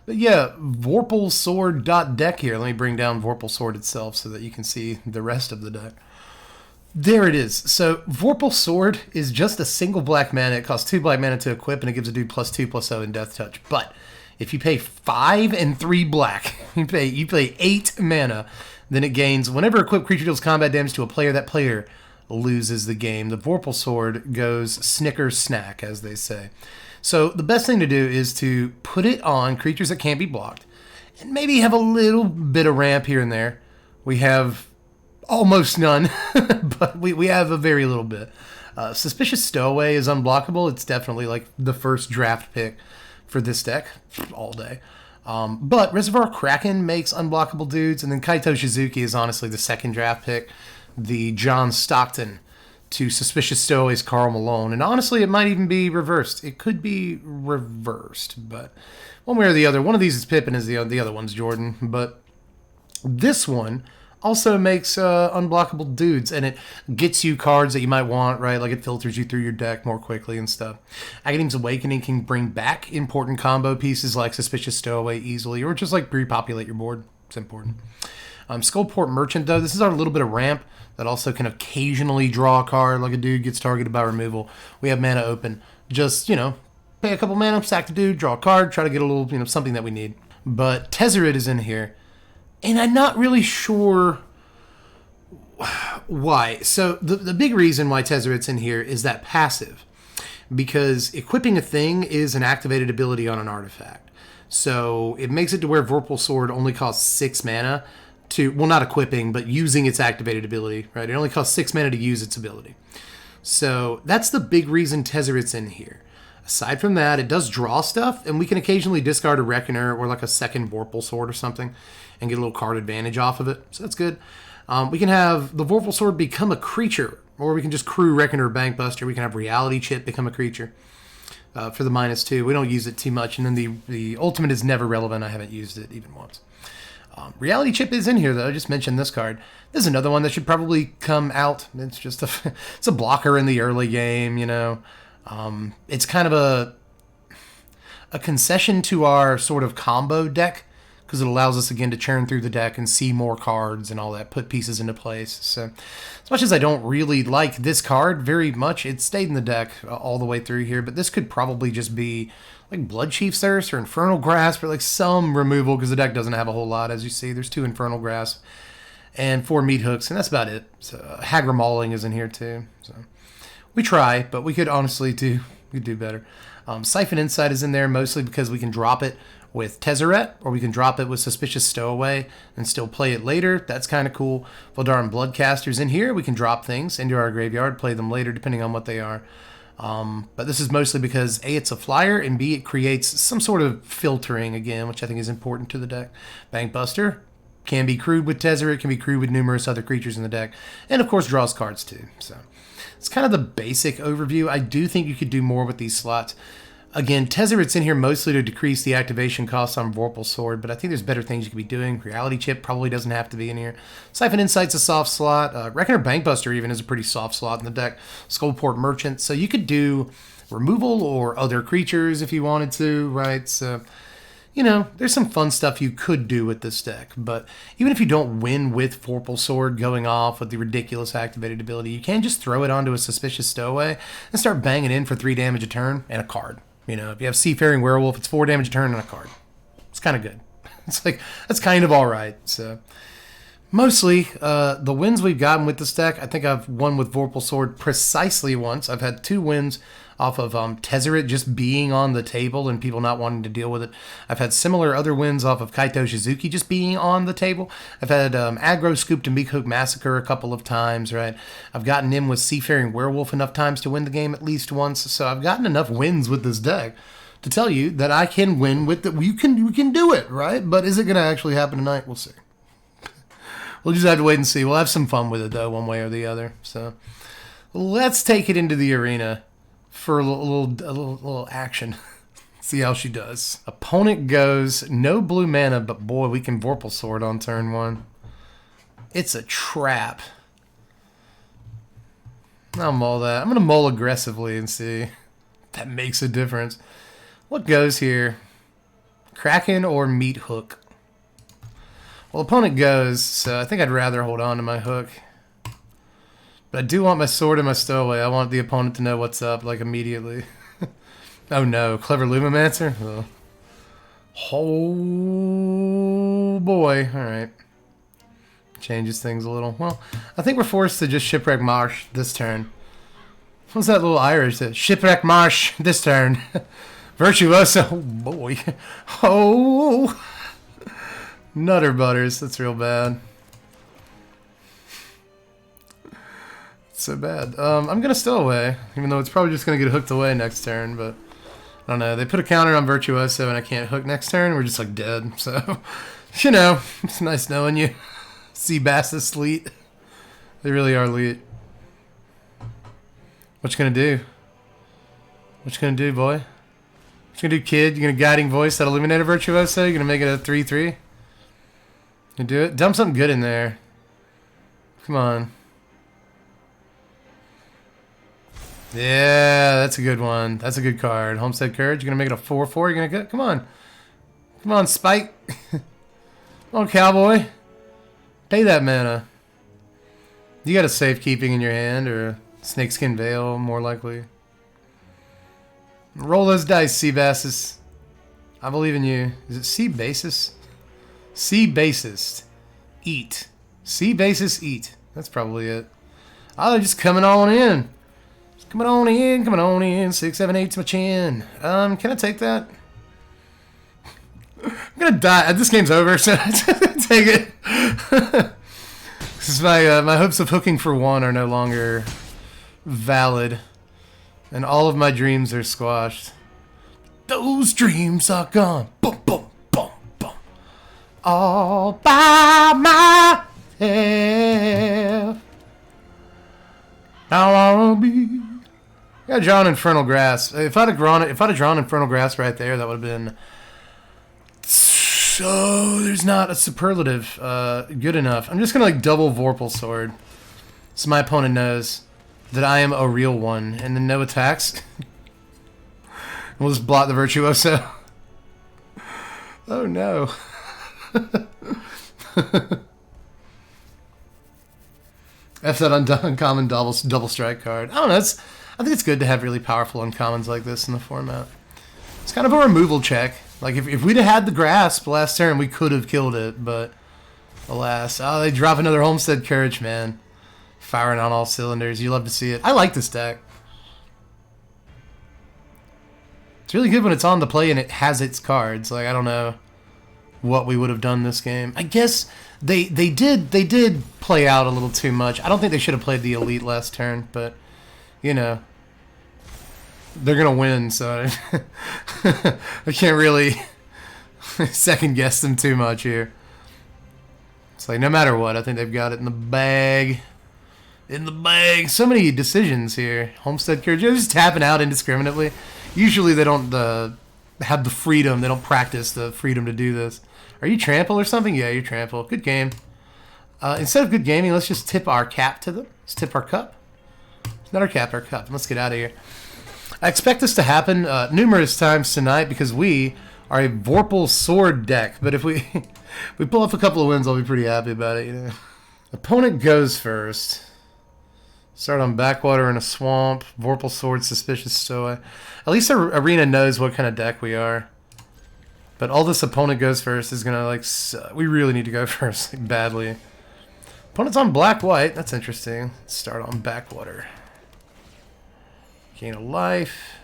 But yeah, Vorpal here. Let me bring down Vorpal Sword itself so that you can see the rest of the deck. There it is. So Vorpal Sword is just a single black mana. It costs 2 black mana to equip, and it gives a dude +2/+0 in Death Touch. But if you pay 5 and 3 black, you pay 8 mana, then it gains whenever equipped creature deals combat damage to a player, that player loses the game. The Vorpal Sword goes snicker snack, as they say. So the best thing to do is to put it on creatures that can't be blocked, and maybe have a little bit of ramp here and there. We have almost none, but we have a very little bit. Suspicious Stowaway is unblockable. It's definitely like the first draft pick for this deck all day. But Reservoir Kraken makes unblockable dudes, and then Kaito Shizuki is honestly the second draft pick. The John Stockton to Suspicious Stowaway's Karl Malone. And honestly, it might even be reversed. It could be reversed, but one way or the other. One of these is Pippin, the other one's Jordan. But this one also makes unblockable dudes, and it gets you cards that you might want, right? Like it filters you through your deck more quickly and stuff. Academ's Awakening can bring back important combo pieces like Suspicious Stowaway easily, or just like repopulate your board. It's important. Skullport Merchant, though, this is our little bit of ramp that also can occasionally draw a card, like a dude gets targeted by removal. We have mana open. Just, pay a couple mana, sack the dude, draw a card, try to get a little, something that we need. But Tezzeret is in here, and I'm not really sure why. So the big reason why Tezzeret's in here is that passive, because equipping a thing is an activated ability on an artifact. So it makes it to where Vorpal Sword only costs 6 mana to, well, not equipping, but using its activated ability, right? It only costs 6 mana to use its ability. So that's the big reason Tezzeret's in here. Aside from that, it does draw stuff, and we can occasionally discard a Reckoner or like a second Vorpal Sword or something and get a little card advantage off of it. So that's good. We can have the Vorpal Sword become a creature, or we can just crew Reckoner Bankbuster. We can have Reality Chip become a creature for the -2. We don't use it too much, and then the ultimate is never relevant. I haven't used it even once. Reality Chip is in here, though. I just mentioned this card. This is another one that should probably come out. It's just it's a blocker in the early game, It's kind of a concession to our sort of combo deck, because it allows us, again, to churn through the deck and see more cards and all that, put pieces into place. So as much as I don't really like this card very much, it stayed in the deck all the way through here, but this could probably just be like Bloodchief's Thirst or Infernal Grasp, or like some removal, because the deck doesn't have a whole lot. As you see, there's 2 Infernal Grasp and 4 Meat Hooks, and that's about it. So Hagra Mauling is in here too. So we try, but we could honestly do better. Siphon Insight is in there mostly because we can drop it with Tezzeret, or we can drop it with Suspicious Stowaway and still play it later. That's kind of cool. Voldaren Bloodcaster's in here. We can drop things into our graveyard, play them later depending on what they are. But this is mostly because A, it's a flyer, and B, it creates some sort of filtering again, which I think is important to the deck. Bankbuster can be crewed with Tezzeret, can be crewed with numerous other creatures in the deck, and of course draws cards too. So it's kind of the basic overview. I do think you could do more with these slots. Again, Tezzeret's in here mostly to decrease the activation costs on Vorpal Sword, but I think there's better things you could be doing. Reality Chip probably doesn't have to be in here. Siphon Insight's a soft slot. Reckoner Bankbuster even is a pretty soft slot in the deck. Skullport Merchant. So you could do removal or other creatures if you wanted to, right? So, there's some fun stuff you could do with this deck. But even if you don't win with Vorpal Sword going off with the ridiculous activated ability, you can just throw it onto a Suspicious Stowaway and start banging in for 3 damage a turn and a card. If you have Seafaring Werewolf, it's 4 damage a turn and a card. It's kind of good. It's like, that's kind of all right. So, mostly, the wins we've gotten with this deck, I think I've won with Vorpal Sword precisely once. I've had 2 wins off of Tezzeret just being on the table and people not wanting to deal with it. I've had similar other wins off of Kaito Shizuki just being on the table. I've had Aggro Scoop to Meat Hook Massacre a couple of times, right? I've gotten in with Seafaring Werewolf enough times to win the game at least once. So I've gotten enough wins with this deck to tell you that I can win with it. We can do it, right? But is it going to actually happen tonight? We'll see. We'll just have to wait and see. We'll have some fun with it, though, one way or the other. So let's take it into the arena for a little action. See how she does. Opponent goes no blue mana, but boy, we can Vorpal Sword on turn 1. It's a trap. I'll mull that. I'm going to mull aggressively and see if that makes a difference. What goes here? Kraken or meat hook? Well, opponent goes, so I think I'd rather hold on to my hook. But I do want my sword and my stowaway. I want the opponent to know what's up, like, immediately. Oh no, clever Lumomancer? Oh boy, alright. Changes things a little. Well, I think we're forced to just Shipwreck Marsh this turn. What's that little Irish? Shipwreck Marsh this turn. Virtuoso. Oh boy. Oh. Nutter Butters. That's real bad. So bad. I'm gonna stow away, even though it's probably just gonna get hooked away next turn, but I don't know. They put a counter on Virtuoso and I can't hook next turn. We're just like dead. So, you know, it's nice knowing you. Sea Bass is elite. They really are elite. What you gonna do? What you gonna do, boy? What you gonna do, kid? You gonna Guiding Voice that eliminated Virtuoso? You gonna make it a 3-3? You do it? Dump something good in there. Come on. Yeah, that's a good one. That's a good card. Homestead Courage. You're gonna make it a 4-4. You're gonna go. Come on. Come on, Spike. Come on, Cowboy. Pay that mana. You got a Safekeeping in your hand or a Snakeskin Veil, more likely. Roll those dice, Sea Basses. I believe in you. Is it Sea Basis? Sea Bassist. Eat. Sea Basis Eat. That's probably it. Oh, they're just coming on in. Coming on in, coming on in. 6, 7, 8's my chin. Can I take that? I'm gonna die. This game's over, so take it. This is my hopes of hooking for 1 are no longer valid, and all of my dreams are squashed. Those dreams are gone. Boom, boom, boom, boom. All by myself. Now I'll be. I drawn Infernal Grass. If I'd have drawn Infernal Grass right there, that would have been. So there's not a superlative good enough. I'm just gonna like double Vorpal Sword, so my opponent knows that I am a real one, and then no attacks. We'll just blot the Virtuoso. Oh no. F that uncommon double strike card. I don't know. I think it's good to have really powerful uncommons like this in the format. It's kind of a removal check. Like, if we'd have had the grasp last turn, we could have killed it, but alas. Oh, they drop another Homestead Courage, man. Firing on all cylinders. You love to see it. I like this deck. It's really good when it's on the play and it has its cards. Like, I don't know what we would have done this game. I guess they did play out a little too much. I don't think they should have played the Elite last turn, but, you know. They're going to win, so I can't really second guess them too much here. It's like no matter what, I think they've got it in the bag. In the bag. So many decisions here. Homestead Courage, they're just tapping out indiscriminately. Usually they don't have the freedom, they don't practice the freedom to do this. Are you Trample or something? Yeah, you're Trample. Good game. Instead of good gaming, let's just tip our cap to them. Let's tip our cup. It's not our cap, our cup. Let's get out of here. I expect this to happen numerous times tonight because we are a Vorpal Sword deck. But if we we pull off a couple of wins, I'll be pretty happy about it. You know? Opponent goes first. Start on Backwater in a Swamp. Vorpal Sword, Suspicious Stoa. At least Arena knows what kind of deck we are. But all this opponent goes first is gonna like. We really need to go first, like, badly. Opponent's on Black-White. That's interesting. Start on Backwater. Gain a life.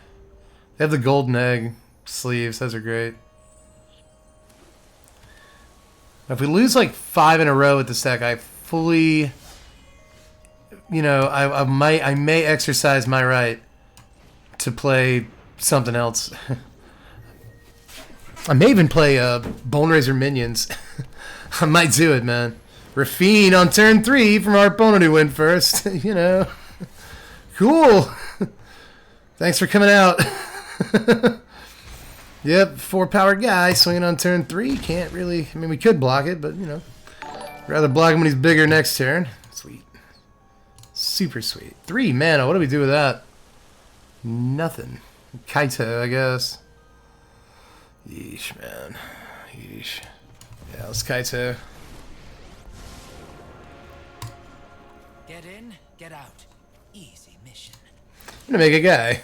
They have the golden egg sleeves. Those are great. If we lose like 5 in a row with this deck, I fully, you know, I may exercise my right to play something else. I may even play Bone Razor Minions. I might do it, man. Rafine on turn 3 from our opponent who went first. You know. Cool. Thanks for coming out. Yep, 4-powered guy swinging on turn 3. Can't really... I mean, we could block it, but, you know. Rather block him when he's bigger next turn. Sweet. Super sweet. 3 mana. What do we do with that? Nothing. Kaito, I guess. Yeesh, man. Yeesh. Yeah, let's Kaito. Get in, get out. Easy mission. I'm gonna make a guy.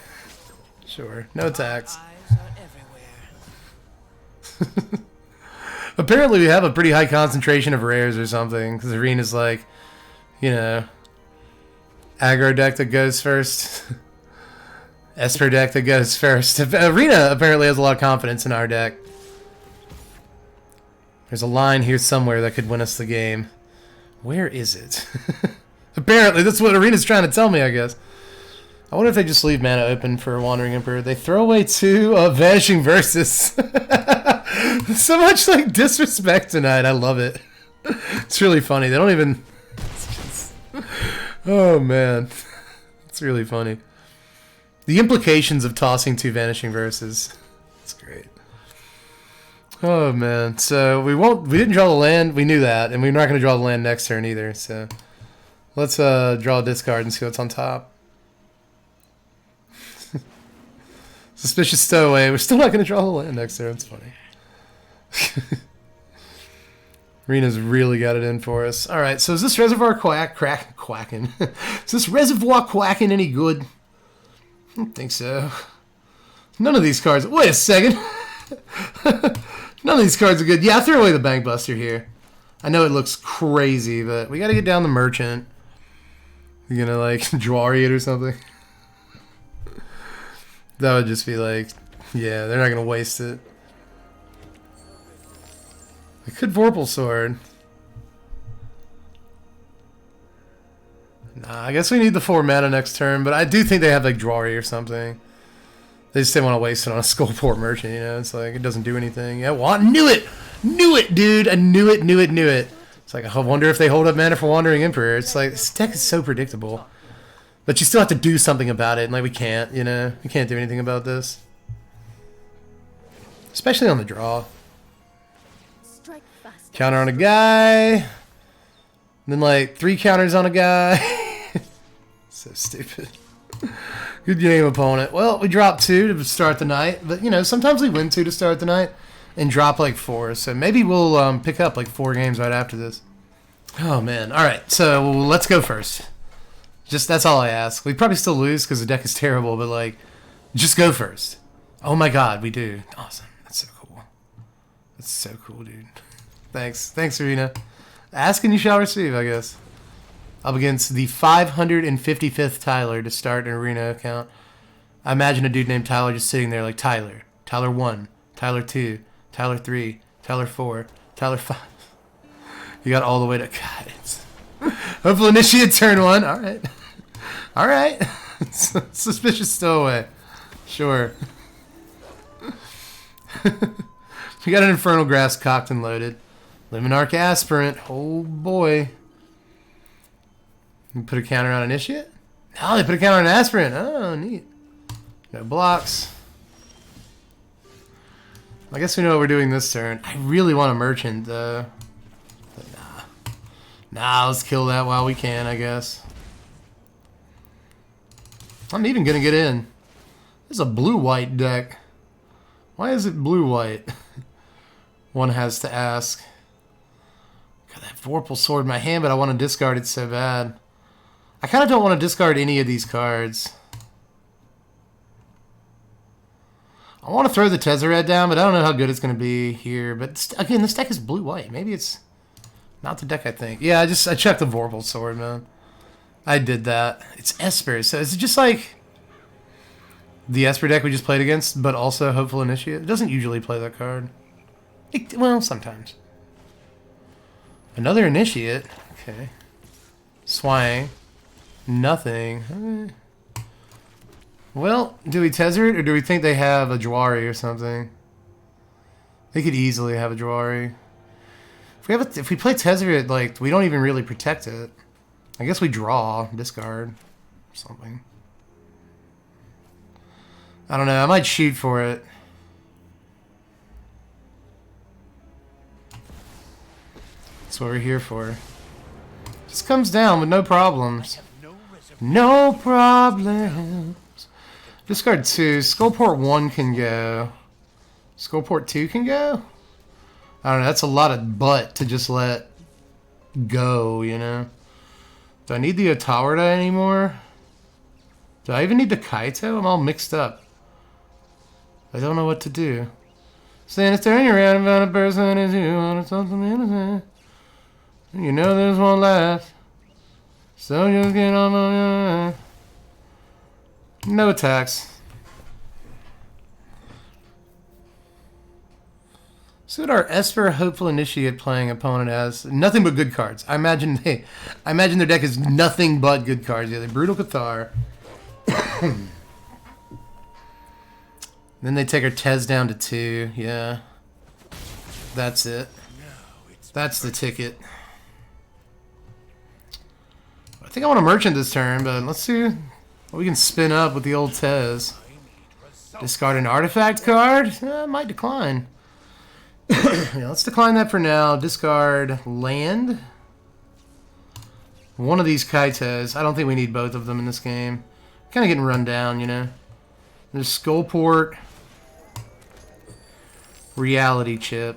Sure. No attacks. Eyes are everywhere. Apparently we have a pretty high concentration of rares or something, because Arena's like, you know, aggro deck that goes first. Esper deck that goes first. Arena apparently has a lot of confidence in our deck. There's a line here somewhere that could win us the game. Where is it? Apparently, that's what Arena's trying to tell me, I guess. I wonder if they just leave mana open for a Wandering Emperor. They throw away 2 Vanishing Versus. So much like disrespect tonight. I love it. It's really funny. They don't even... Oh, man. It's really funny. The implications of tossing 2 Vanishing Verses. It's great. Oh, man. So we didn't draw the land. We knew that. And we're not going to draw the land next turn either. So let's draw a discard and see what's on top. Suspicious Stowaway. We're still not going to draw the land next turn. It's funny. Rena's really got it in for us. All right, so is this Reservoir quacking? Is this Reservoir quacking any good? I don't think so. None of these cards... Wait a second. None of these cards are good. Yeah, I threw away the Bank Buster here. I know it looks crazy, but we got to get down the Merchant. You're going to, like, Drawry it or something? That would just be like... Yeah, they're not going to waste it. I could Vorpal Sword. Nah, I guess we need the 4 mana next turn, but I do think they have like Drawry or something. They just didn't want to waste it on a Skullport Merchant, you know? It's like, it doesn't do anything. Yeah, well, I knew it! Knew it, dude! I knew it. It's like, I wonder if they hold up mana for Wandering Emperor. It's like, this deck is so predictable. But you still have to do something about it, and like, we can't, you know? We can't do anything about this. Especially on the draw. Counter on a guy. And then like 3 counters on a guy. So stupid. Good game, opponent. Well, we dropped 2 to start the night. But, you know, sometimes we win 2 to start the night and drop like 4. So maybe we'll pick up like 4 games right after this. Oh, man. All right. So let's go first. Just that's all I ask. We probably still lose because the deck is terrible. But, like, just go first. Oh, my God. We do. Awesome. That's so cool. That's so cool, dude. Thanks. Thanks, Arena. Ask and you shall receive, I guess. Up against the 555th Tyler to start an Arena account. I imagine a dude named Tyler just sitting there like Tyler. Tyler 1, Tyler 2, Tyler 3, Tyler 4, Tyler 5. You got all the way to... God, it's... Hopefully initiate turn 1. All right. All right. Suspicious Stowaway. Sure. We got an Infernal Grasp cocked and loaded. Liminarch Aspirant. Oh, boy. You put a counter on Initiate? No, they put a counter on Aspirant. Oh, neat. No blocks. I guess we know what we're doing this turn. I really want a Merchant, though. But nah. Nah, let's kill that while we can, I guess. I'm even going to get in. This is a blue-white deck. Why is it blue-white? One has to ask. Got that Vorpal Sword in my hand, but I want to discard it so bad. I kind of don't want to discard any of these cards. I want to throw the Tezzeret down, but I don't know how good it's going to be here. But again, this deck is blue-white. Maybe it's not the deck I think. Yeah, I checked the Vorpal Sword, man. I did that. It's Esper, so is it just like the Esper deck we just played against, but also Hopeful Initiate? It doesn't usually play that card. Well, sometimes. Another Initiate. Okay. Swang. Nothing. Well, do we Tezzeret or do we think they have a Drawry or something? They could easily have a Drawry. If we play Tezzeret, like, we don't even really protect it. I guess we draw, discard, or something. I don't know. I might shoot for it. That's what we're here for. Just comes down with no problems. No problems. Discard 2. Skullport 1 can go. Skullport 2 can go? I don't know, that's a lot of butt to just let go, you know? Do I need the Otawarda anymore? Do I even need the Kaito? I'm all mixed up. I don't know what to do. Saying it's turning around about a person as you want something innocent. You know this won't last. So just get on my... No attacks. See what our Esper Hopeful Initiate playing opponent has. Nothing but good cards. I imagine their deck is nothing but good cards. Yeah, they Brutal Cathar. Then they take our Tez down to 2. Yeah. That's it. That's the ticket. I think I want to merchant this turn, but let's see what we can spin up with the old Tez. Discard an artifact card? Might decline. Yeah, let's decline that for now. Discard land. One of these Kaites. I don't think we need both of them in this game. Kind of getting run down, you know. There's Skullport. Reality Chip.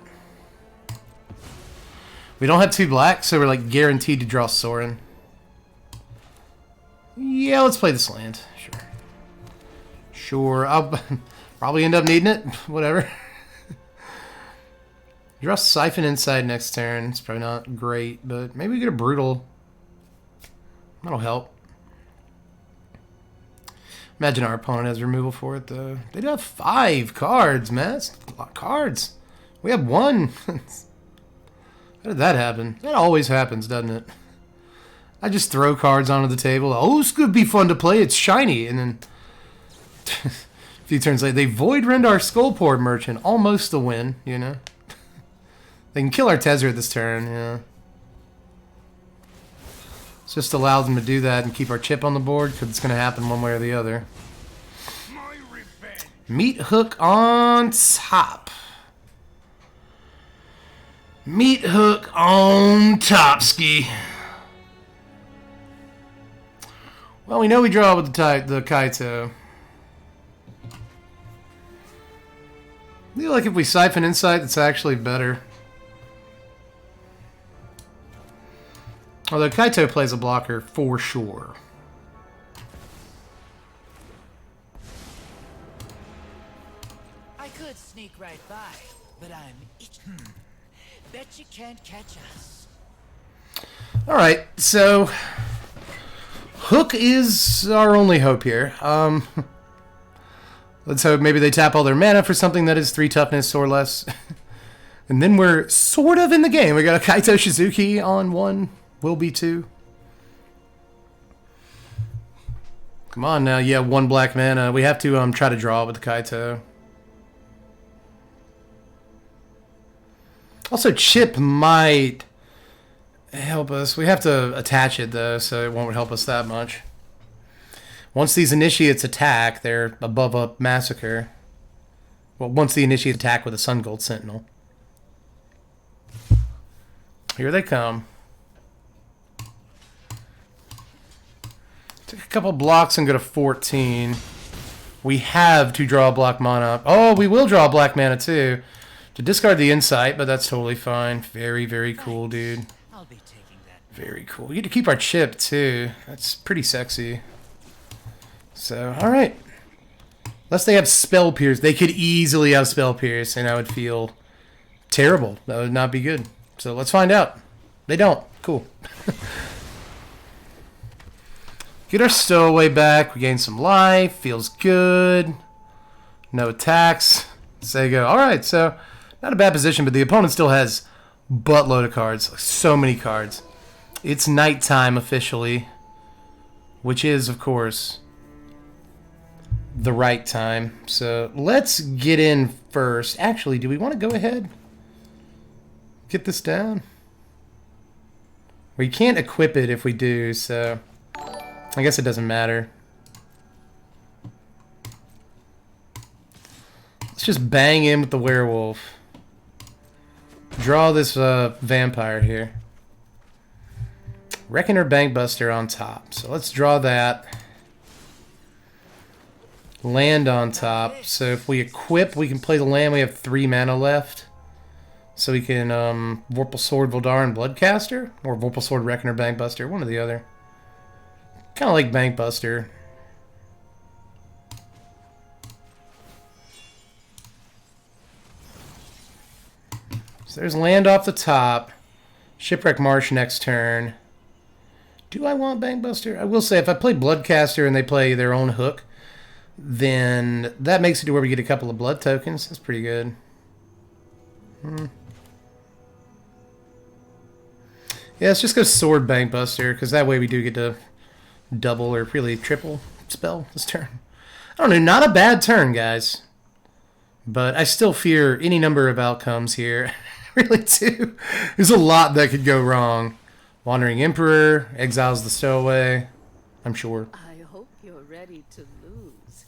We don't have 2 black, so we're like guaranteed to draw Sorin. Yeah, let's play this land. Sure. Sure. I'll probably end up needing it. Whatever. Draw Siphon Insight next turn. It's probably not great, but maybe we get a Brutal. That'll help. Imagine our opponent has removal for it, though. They do have 5 cards, man. That's a lot of cards. We have 1. How did that happen? That always happens, doesn't it? I just throw cards onto the table. Oh, this could be fun to play. It's shiny. And then a few turns later, they Void Rend our Skullport Merchant. Almost a win, you know? They can kill our Tezzeret this turn, yeah. It's just allows them to do that and keep our chip on the board, because it's going to happen one way or the other. Meat Hook on top. Meat Hook on Topski. Well, we know we draw with the Kaito. I feel like if we Siphon Insight, it's actually better. Although Kaito plays a blocker for sure. I could sneak right by, but I'm itching. Bet you can't catch us. Alright, so Hook is our only hope here. Let's hope maybe they tap all their mana for something that is 3 toughness or less. And then we're sort of in the game. We got a Kaito Shizuki on 1. Will be 2. Come on now. Yeah, 1 black mana. We have to try to draw with the Kaito. Also, Chip might help us. We have to attach it, though, so it won't help us that much. Once these initiates attack, they're above a Massacre. Well, once the initiates attack with a Sun Gold Sentinel. Here they come. Take a couple blocks and go to 14. We have to draw a black mana. Oh, we will draw a black mana, too. To discard the Insight, but that's totally fine. Very, very cool, dude. I'll be taking that. Very cool. We get to keep our chip, too. That's pretty sexy. So, alright. Unless they have Spell Pierce. They could easily have Spell Pierce, and I would feel terrible. That would not be good. So, let's find out. They don't. Cool. Get our Stowaway back. We gain some life. Feels good. No attacks. Say go. Alright, so not a bad position, but the opponent still has buttload of cards. Like, so many cards. It's nighttime officially. Which is, of course, the right time. So let's get in first. Actually, do we want to go ahead? Get this down? We can't equip it if we do, so I guess it doesn't matter. Let's just bang in with the werewolf. Draw this vampire here. Reckoner Bankbuster on top. So let's draw that. land on top. So if we equip, we can play the land. We have 3 mana left. So we can Vorpal Sword, Voldar, and Bloodcaster. Or Vorpal Sword, Reckoner, Bankbuster. One or the other. Kind of like Bankbuster. So there's land off the top. Shipwreck Marsh next turn. Do I want Bankbuster? I will say if I play Bloodcaster and they play their own hook, then that makes it to where we get a couple of blood tokens. That's pretty good. Yeah, let's just go Sword Bankbuster, because that way we do get to double or really triple spell this turn. I don't know, not a bad turn, guys. But I still fear any number of outcomes here. Really do. There's a lot that could go wrong. Wandering Emperor, exiles the Stowaway, I'm sure. I hope you're ready to lose.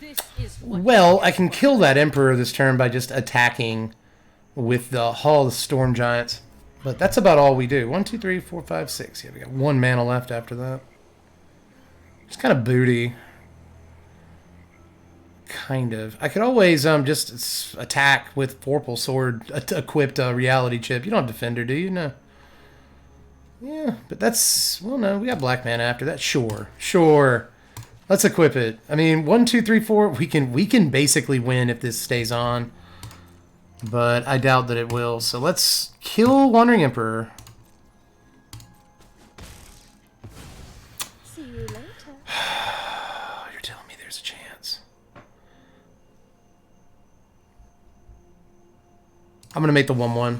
This is Well, I can kill that Emperor this turn by just attacking with the Hall of Storm Giants. But that's about all we do. 1, 2, 3, 4, 5, 6. Yeah, we got 1 mana left after that. It's kind of booty. Kind of. I could always just attack with Vorpal Sword equipped Reality Chip. You don't have Defender, do you? No. Yeah, but that's... Well, no, we got black mana after that. Sure. Sure. Let's equip it. I mean, 1, 2, 3, 4. We can basically win if this stays on. But I doubt that it will. So let's kill Wandering Emperor. See you later. You're telling me there's a chance. I'm going to make the 1/1.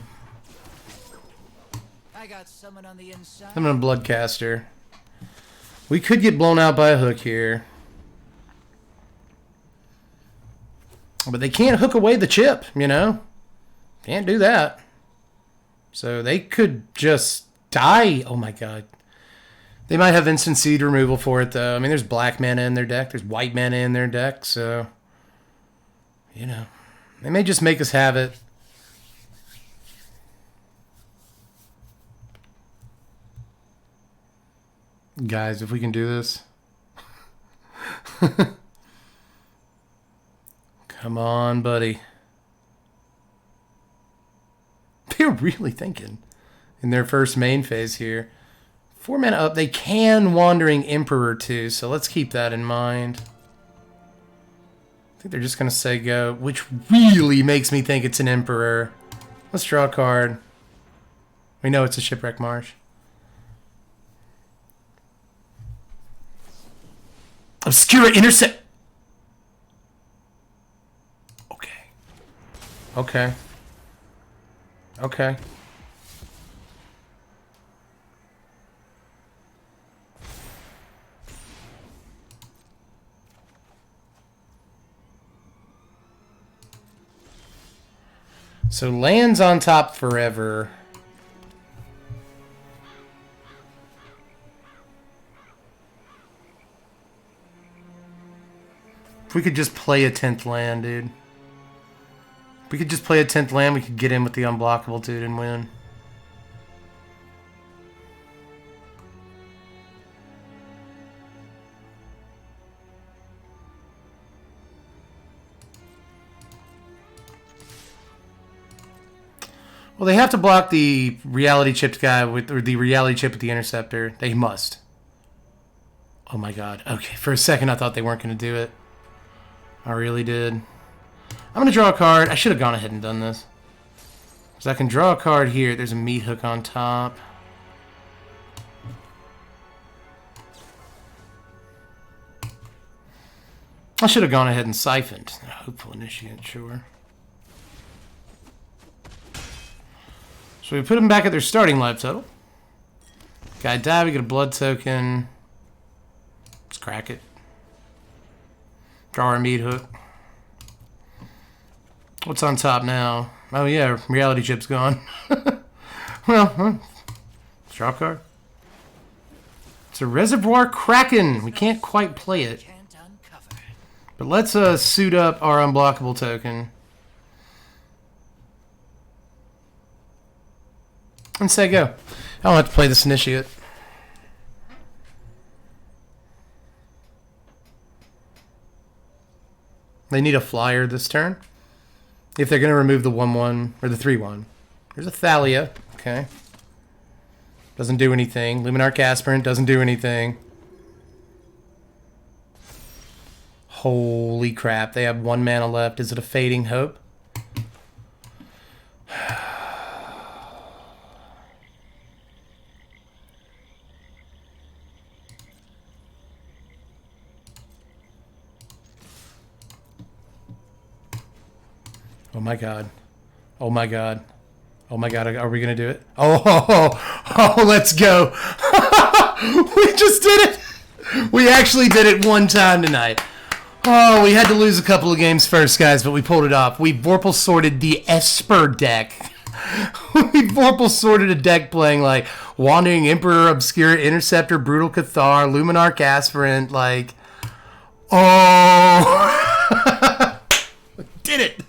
I got someone on the inside. I'm going to Bloodcaster. We could get blown out by a hook here. But they can't hook away the chip, you know? Can't do that. So they could just die. Oh my god. They might have instant seed removal for it, though. I mean, there's black mana in their deck. There's white mana in their deck, so... You know. They may just make us have it. Guys, if we can do this. Come on, buddy. They're really thinking in their first main phase here. 4 mana up. They can Wandering Emperor too, so let's keep that in mind. I think they're just going to say go, which really makes me think it's an Emperor. Let's draw a card. We know it's a Shipwreck Marsh. Obscura Intercept. Okay. Okay. Okay. So lands on top forever. If we could just play a 10th land, dude. If we could just play a 10th land, we could get in with the unblockable dude and win. Well, they have to block the reality chipped guy with, or the reality chip with the interceptor. They must. Oh my god. Okay, for a second I thought they weren't going to do it. I really did. I'm going to draw a card. I should have gone ahead and done this. Because I can draw a card here. There's a meat hook on top. I should have gone ahead and siphoned. Hopeful Initiate, sure. So we put them back at their starting life total. Guy died, we get a blood token. Let's crack it. Draw our meat hook. What's on top now? Oh yeah, reality chip's gone. Well, draw a card. It's a Reservoir Kraken. We can't quite play it. But let's suit up our unblockable token. And say go. I don't have to play this Initiate. They need a flyer this turn. If they're going to remove the 1/1 or the 3/1. There's a Thalia. Okay. Doesn't do anything. Luminarch Aspirant doesn't do anything. Holy crap. They have 1 mana left. Is it a Fading Hope? Oh my god. Oh my god. Oh my god, are we gonna do it? Oh, let's go. We just did it. We actually did it one time tonight. Oh, we had to lose a couple of games first, guys, but we pulled it off. We Vorpal sorted the Esper deck. We Vorpal sorted a deck playing like Wandering Emperor, Obscure Interceptor, Brutal Cathar, Luminarch Aspirant, like... Oh! Did it!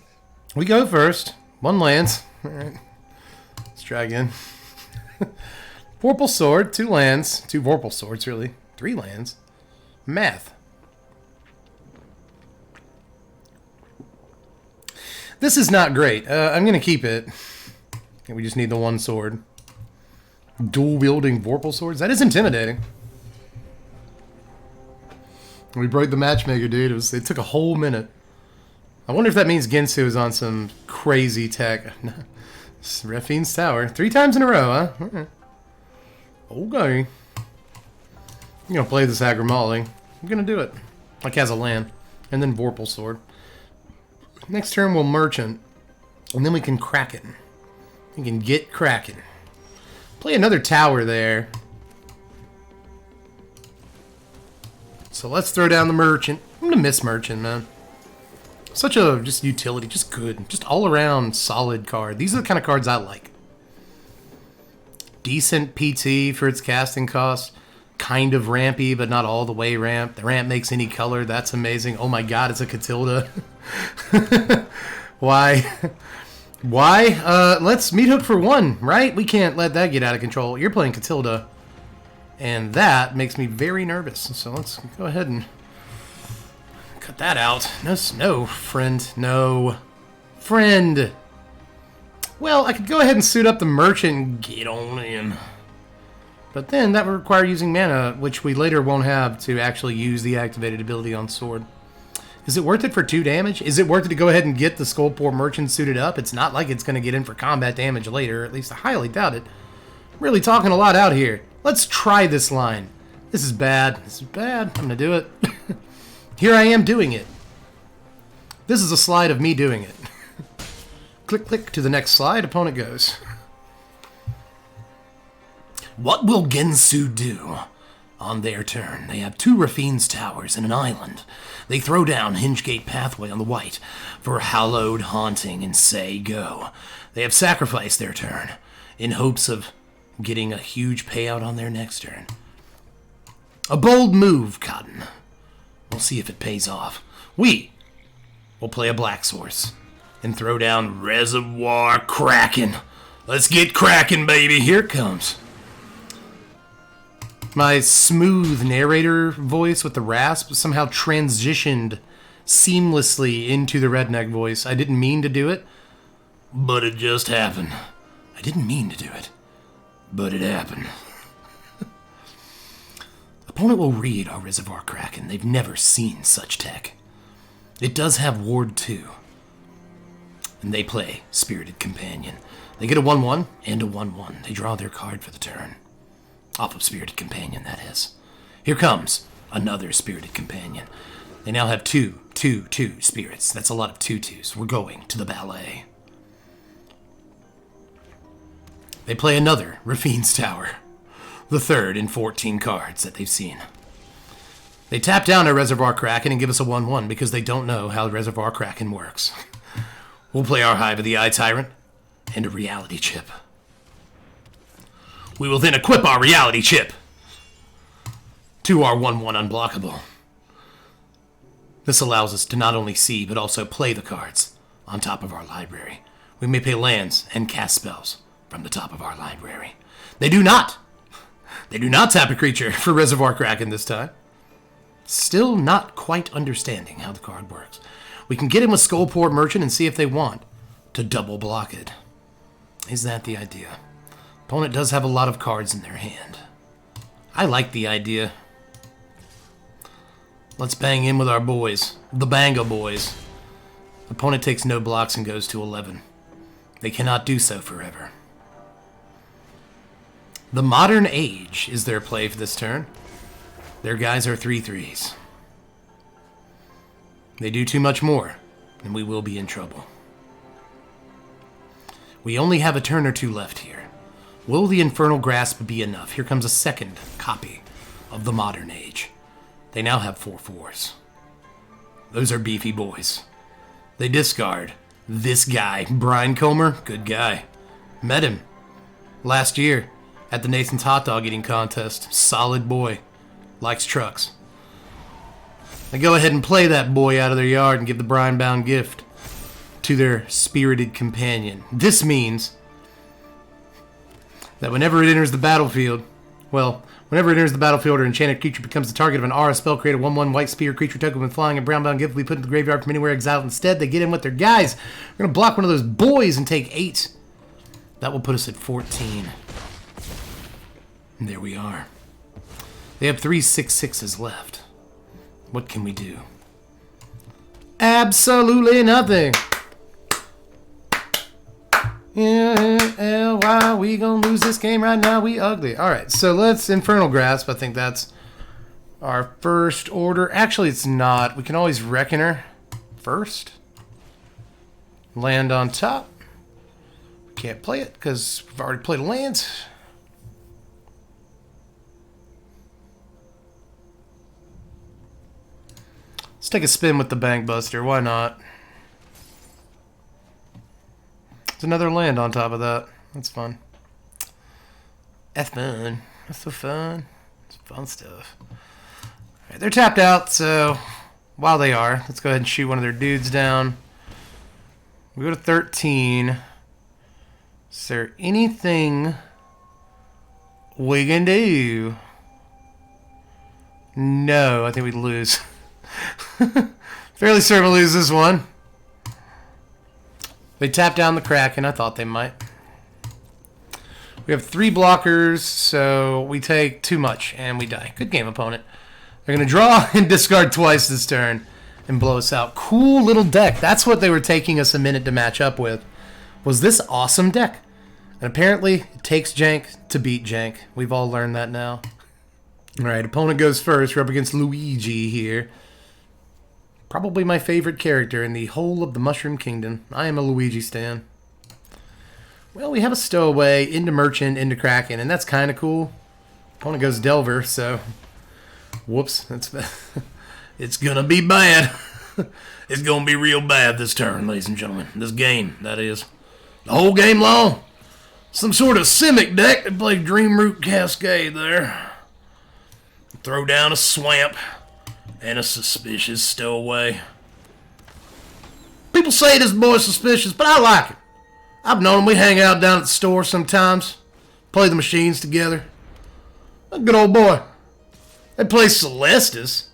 We go first. 1 lands. Alright. Let's try again. Vorpal Sword, 2 lands. 2 Vorpal Swords, really. 3 lands. Math. This is not great. I'm going to keep it. We just need the 1 sword. Dual-wielding Vorpal Swords? That is intimidating. We broke the matchmaker, dude. It took a whole minute. I wonder if that means Ginsu is on some crazy tech. Refine's Tower. 3 times in a row, huh? Right. Okay. I'm going to play this Agrimali. I'm going to do it. Like has a land. And then Vorpal Sword. Next turn we'll Merchant. And then we can Kraken. We can get Kraken. Play another tower there. So let's throw down the Merchant. I'm going to miss Merchant, man. Such a just utility, just good, just all around solid card. These are the kind of cards I like. Decent PT for its casting cost. Kind of rampy, but not all the way ramp. The ramp makes any color. That's amazing. Oh my god, it's a Catilda. Why? Why? Let's meat hook for 1, right? We can't let that get out of control. You're playing Catilda. And that makes me very nervous. So let's go ahead and cut that out. No, friend. No. Friend. Well, I could go ahead and suit up the Merchant and get on in. But then that would require using mana, which we later won't have to actually use the activated ability on Sword. Is it worth it for 2 damage? Is it worth it to go ahead and get the Skullport Merchant suited up? It's not like it's going to get in for combat damage later. At least I highly doubt it. I'm really talking a lot out here. Let's try this line. This is bad. This is bad. I'm going to do it. Here I am doing it. This is a slide of me doing it. Click, click to the next slide. Opponent goes. What will Gensu do? On their turn, they have 2 Rafine's Towers and an island. They throw down Hingegate Pathway on the white for Hallowed Haunting and say go. They have sacrificed their turn in hopes of getting a huge payout on their next turn. A bold move, Cotton. We'll see if it pays off. We will play a Black Source and throw down Reservoir Kraken. Let's get Kraken, baby. Here it comes. My smooth narrator voice with the rasp somehow transitioned seamlessly into the redneck voice. I didn't mean to do it, but it just happened. I didn't mean to do it, but it happened. Opponent will read our Reservoir Kraken. They've never seen such tech. It does have Ward 2. And they play Spirited Companion. They get a 1/1 and a 1/1. They draw their card for the turn. Off of Spirited Companion, that is. Here comes another Spirited Companion. They now have 2 spirits. That's a lot of 2/2s. We're going to the ballet. They play another Rafine's Tower. The 3rd in 14 cards that they've seen. They tap down a Reservoir Kraken and give us a 1/1 because they don't know how Reservoir Kraken works. We'll play our Hive of the Eye Tyrant and a Reality Chip. We will then equip our Reality Chip to our 1/1 unblockable. This allows us to not only see, but also play the cards on top of our library. We may pay lands and cast spells from the top of our library. They do not tap a creature for Reservoir Kraken this time. Still not quite understanding how the card works. We can get in with Skullport Merchant and see if they want to double block it. Is that the idea? Opponent does have a lot of cards in their hand. I like the idea. Let's bang in with our boys. The Banga boys. Opponent takes no blocks and goes to 11. They cannot do so forever. The Modern Age is their play for this turn. Their guys are 3/3s. They do too much more, and we will be in trouble. We only have a turn or two left here. Will the Infernal Grasp be enough? Here comes a second copy of the Modern Age. They now have 4/4s. Those are beefy boys. They discard this guy, Brian Comer, good guy. Met him last year at the Nathan's Hot Dog Eating Contest. Solid boy. Likes trucks. They go ahead and play that boy out of their yard and give the Brian Bound gift to their spirited companion. This means that whenever it enters the battlefield, whenever it enters the battlefield or enchanted creature becomes the target of an aura spell, create a 1/1 white spear creature token with flying and brown bound gift will be put in the graveyard from anywhere exiled. Instead, they get in with their guys. We're going to block one of those boys and take 8. That will put us at 14. And there we are. They have 3 6/6s left. What can we do? Absolutely nothing. Yeah, why we gonna lose this game right now? We ugly. Alright, so let's Infernal Grasp. I think that's our first order. Actually, it's not. We can always Reckoner first. Land on top. We can't play it because we've already played a land. Let's take a spin with the Bank Buster. Why not? There's another land on top of that. That's fun. That's fun. That's so fun. It's fun stuff. Alright, they're tapped out, so while they are, let's go ahead and shoot one of their dudes down. We go to 13. Is there anything we can do? No, I think we'd lose. Fairly certain we'll lose this one. They tap down the Kraken. I thought they might. We have 3 blockers, so we take too much and we die. Good game, opponent. They're going to draw and discard twice this turn and blow us out. Cool little deck. That's what they were taking us a minute to match up with, was this awesome deck. And apparently, it takes jank to beat jank. We've all learned that now. Alright, opponent goes first. We're up against Luigi here. Probably my favorite character in the whole of the Mushroom Kingdom. I am a Luigi stan. Well, we have a stowaway into Merchant, into Kraken, and that's kind of cool. Opponent goes Delver, so... Whoops. That's it's going to be bad. It's going to be real bad this turn, ladies and gentlemen. This game, that is. The whole game long. Some sort of Simic deck that played Dreamroot Cascade there. Throw down a Swamp. And a suspicious stowaway. People say this boy's suspicious, but I like it. I've known him. We hang out down at the store sometimes. Play the machines together. A good old boy. They play Celestis.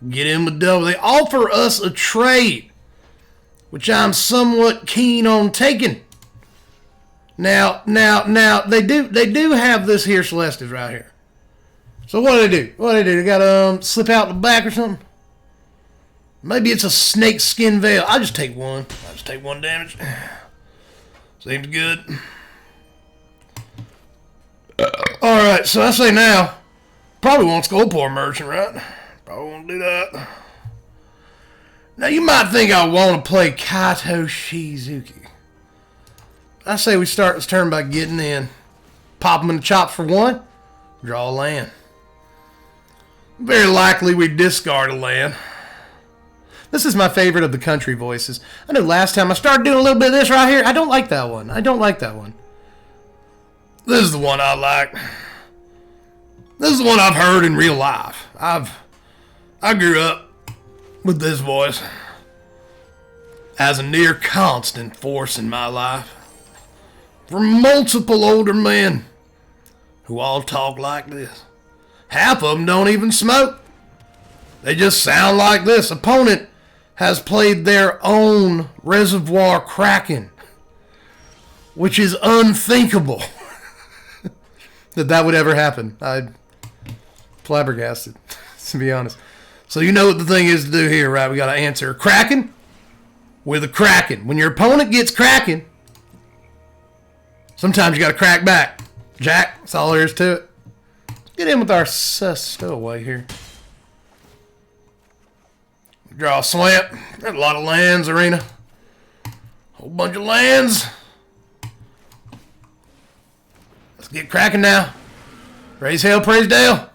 Get in with Devil. They offer us a trade, which I'm somewhat keen on taking. Now, they do have this here Celestis right here. So what do they do? They got slip out the back or something? Maybe it's a snake skin veil. I'll just take one. I'll just take 1 damage. Seems good. Alright, so I say now, probably won't Skullport Merchant, right? Probably won't do that. Now you might think I want to play Kaito Shizuki. I say we start this turn by getting in. Pop them in the chops for 1. Draw a land. Very likely we discard a land. This is my favorite of the country voices. I know last time I started doing a little bit of this right here. I don't like that one. This is the one I like. This is the one I've heard in real life. I grew up with this voice as a near constant force in my life. For multiple older men who all talk like this. Half of them don't even smoke. They just sound like this. Opponent has played their own Reservoir Kraken, which is unthinkable that would ever happen. I'm flabbergasted, to be honest. So you know what the thing is to do here, right? We got to answer Kraken with a Kraken. When your opponent gets Kraken, sometimes you got to crack back. Jack, that's all there is to it. Let's get in with our stowaway here. Draw a swamp. Got a lot of lands, Arena. Whole bunch of lands. Let's get cracking now. Raise hell, praise Dale.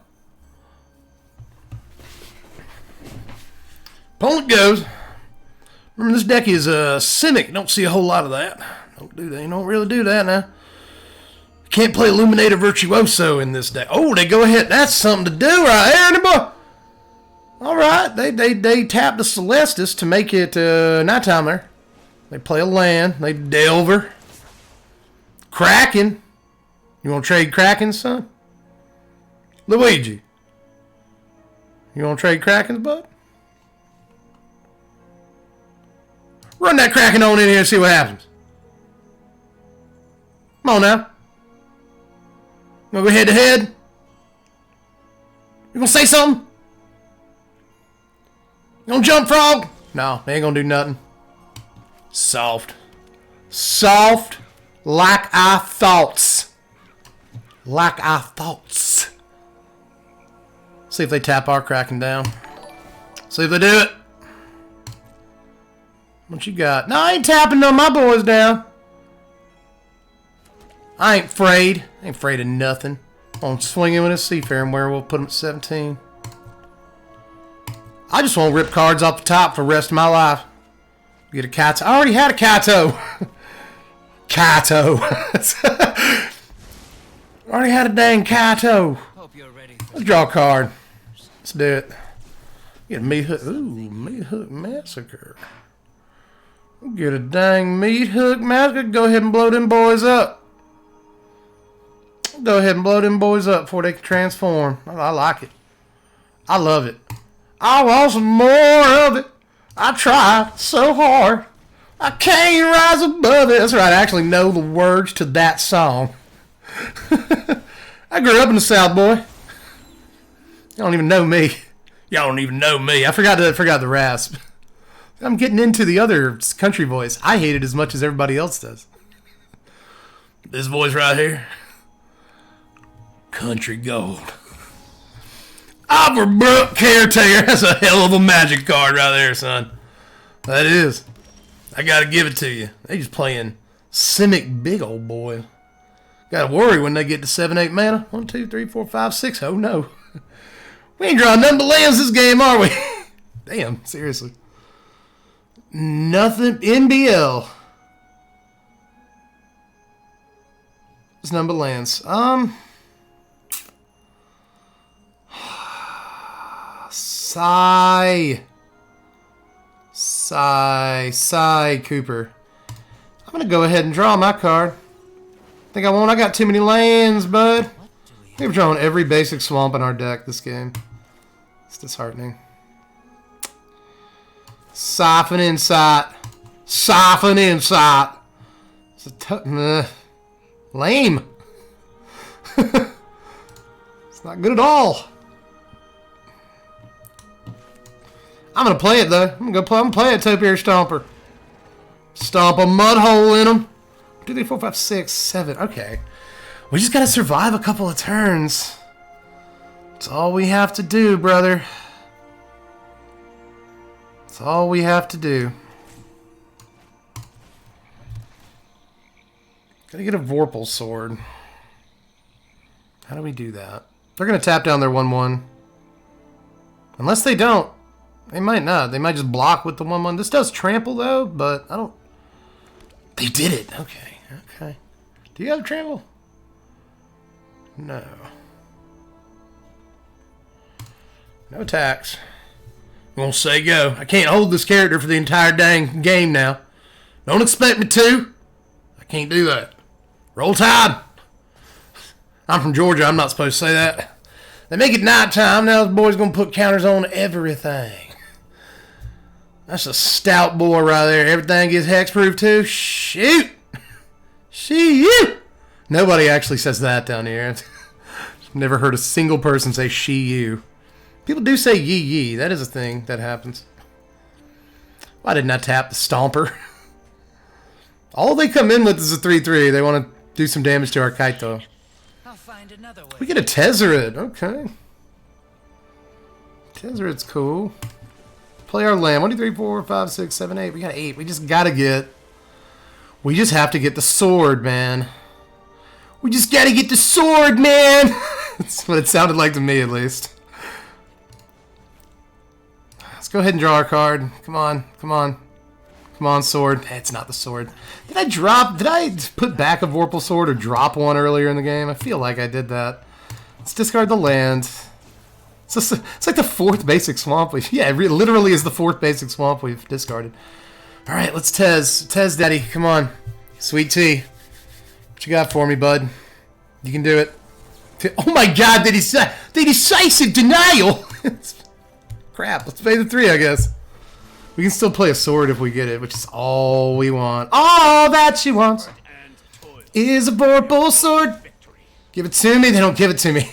Opponent goes. Remember, this deck is Cynic. Don't see a whole lot of that. Don't do that. You don't really do that now. Can't play Illuminator Virtuoso in this deck. Oh, they go ahead. That's something to do right there, anybody. All right. They tap the Celestis to make it nighttime there. They play a land. They Delver. Kraken. You want to trade Kraken, son? Luigi. You want to trade Krakens, bud? Run that Kraken on in here and see what happens. Come on now. You want to go head to head? You going to say something? You going to jump, frog? No, they ain't going to do nothing. Soft. Soft like our thoughts. Like our thoughts. See if they tap our Kraken down. See if they do it. What you got? No, I ain't tapping none of my boys down. I ain't afraid. I ain't afraid of nothing. I'm swinging with a Seafaring Werewolf. Put him at 17. I just want to rip cards off the top for the rest of my life. Get a Kaito. I already had a Kaito. Kaito. I already had a dang Kaito. Hope you're ready. Let's draw a card. Let's do it. Get a Meat Hook. Ooh, Meat Hook Massacre. Get a dang Meat Hook Massacre. Go ahead and blow them boys up. Go ahead and blow them boys up before they can transform. I like it. I love it. I want some more of it. I tried so hard. I can't rise above it. That's right. I actually know the words to that song. I grew up in the South, boy. Y'all don't even know me. Y'all don't even know me. I forgot the rasp. I'm getting into the other country voice. I hate it as much as everybody else does. This voice right here. Country Gold. Overbrook Caretaker. That's a hell of a magic card right there, son. That is. I gotta give it to you. They just playing Simic big old boy. Gotta worry when they get to 7-8 mana. 1, 2, 3, 4, 5, 6. Oh no. We ain't drawing nothing but lands this game, are we? Damn, seriously. Nothing. NBL. It's nothing but lands. Sigh, Cooper. I'm gonna go ahead and draw my card. Think I won't. I got too many lands, bud. We've drawn every basic swamp in our deck this game. It's disheartening. Siphon Insight. Siphon Insight. It's a lame. It's not good at all. I'm gonna play it though. I'm gonna play it, Topiary Stomper. Stomp a mud hole in them. 2, 3, 4, 5, 6, 7. Okay. We just gotta survive a couple of turns. That's all we have to do, brother. That's all we have to do. Gotta get a Vorpal sword. How do we do that? They're gonna tap down their 1/1. Unless they don't. They might not. They might just block with the 1/1. This does trample though, but I don't. They did it. Okay. Okay. Do you have trample? No. No attacks. I'm gonna say go. I can't hold this character for the entire dang game now. Don't expect me to. I can't do that. Roll Tide. I'm from Georgia. I'm not supposed to say that. They make it nighttime. Now this boy's gonna put counters on everything. That's a stout boy right there. Everything is hexproof too. Shoot! Shoot! Nobody actually says that down here. Never heard a single person say she you. People do say yee yee. That is a thing that happens. Why didn't I tap the Stomper? All they come in with is a 3-3. They want to do some damage to our Kaito. I'll find another way. We get a Tezzeret. Okay. Tezzeret's cool. Play our land. 1, 2, 3, 4, 5, 6, 7, 8. We got 8. We just gotta get... We just have to get the sword, man. We just gotta get the sword, man! That's what it sounded like to me, at least. Let's go ahead and draw our card. Come on. Come on. Come on, sword. It's not the sword. Did I put back a Vorpal sword or drop one earlier in the game? I feel like I did that. Let's discard the land. It's like the 4th basic swamp we've... Yeah, it literally is the 4th basic swamp we've discarded. Alright, let's Tez. Tez, daddy. Come on. Sweet tea. What you got for me, bud? You can do it. Oh my god, the decisive denial! Crap, let's pay the 3, I guess. We can still play a sword if we get it, which is all we want. All that she wants is a Vorpal sword. Give it to me. They don't give it to me.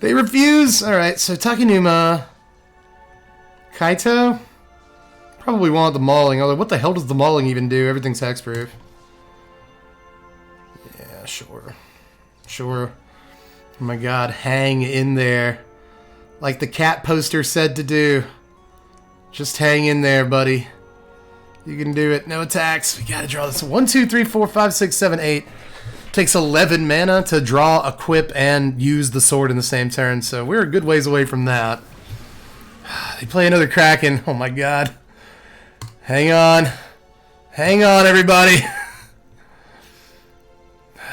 They refuse. Alright, so Takenuma. Kaito? Probably want the mauling, although what the hell does the mauling even do? Everything's hexproof. Yeah, sure. Sure. Oh my god, hang in there. Like the cat poster said to do. Just hang in there, buddy. You can do it. No attacks. We gotta draw this. 1, 2, 3, 4, 5, 6, 7, 8. Takes 11 mana to draw, equip, and use the sword in the same turn, so we're a good ways away from that. They play another Kraken. Oh my god. Hang on. Hang on, everybody.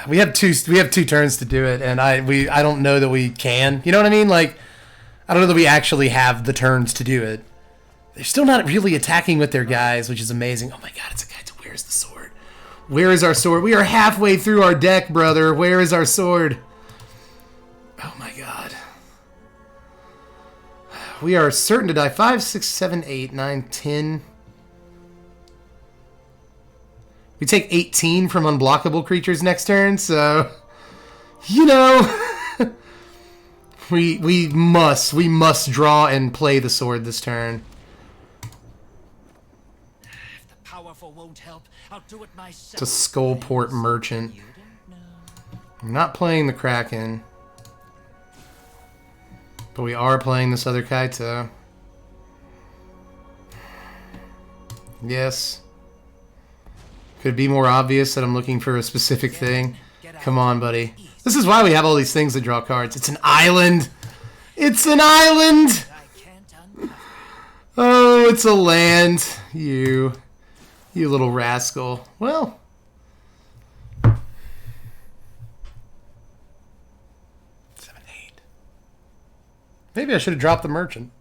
We have two turns to do it, and I don't know that we can. You know what I mean? Like, I don't know that we actually have the turns to do it. They're still not really attacking with their guys, which is amazing. Oh my god, it's a guy. Where's the sword? Where is our sword? We are halfway through our deck, brother. Where is our sword? Oh my god. We are certain to die. 5, 6, 7, 8, 9, 10. We take 18 from unblockable creatures next turn, so... You know... we must draw and play the sword this turn. If the powerful won't help, I'll do it myself. It's a Skullport Merchant. I'm not playing the Kraken. But we are playing this other Kaito. Yes. Could it be more obvious that I'm looking for a specific thing? Come on, buddy. This is why we have all these things that draw cards. It's an island! It's an island! Oh, it's a land. You little rascal. Well. 7, 8. Maybe I should have dropped the merchant.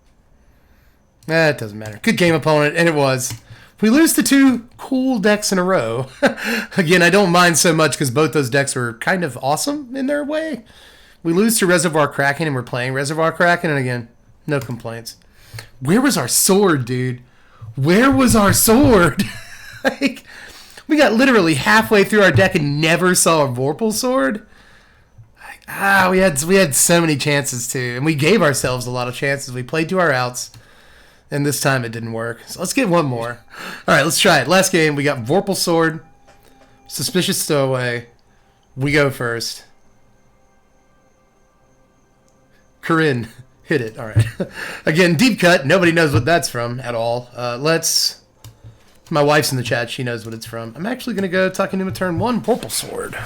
It doesn't matter. Good game, opponent, and it was. We lose to 2 cool decks in a row. Again, I don't mind so much because both those decks were kind of awesome in their way. We lose to Reservoir Kraken, and we're playing Reservoir Kraken, and again, no complaints. Where was our sword, dude? Where was our sword? Like, we got literally halfway through our deck and never saw a Vorpal sword. Like, we had so many chances to, and we gave ourselves a lot of chances. We played to our outs. And this time it didn't work. So let's get one more. Alright, let's try it. Last game, we got Vorpal Sword. Suspicious Stowaway. We go first. Corinne. Hit it. Alright. Again, deep cut. Nobody knows what that's from at all. Let's... My wife's in the chat. She knows what it's from. I'm actually going to go Takenuma turn 1. Vorpal Sword.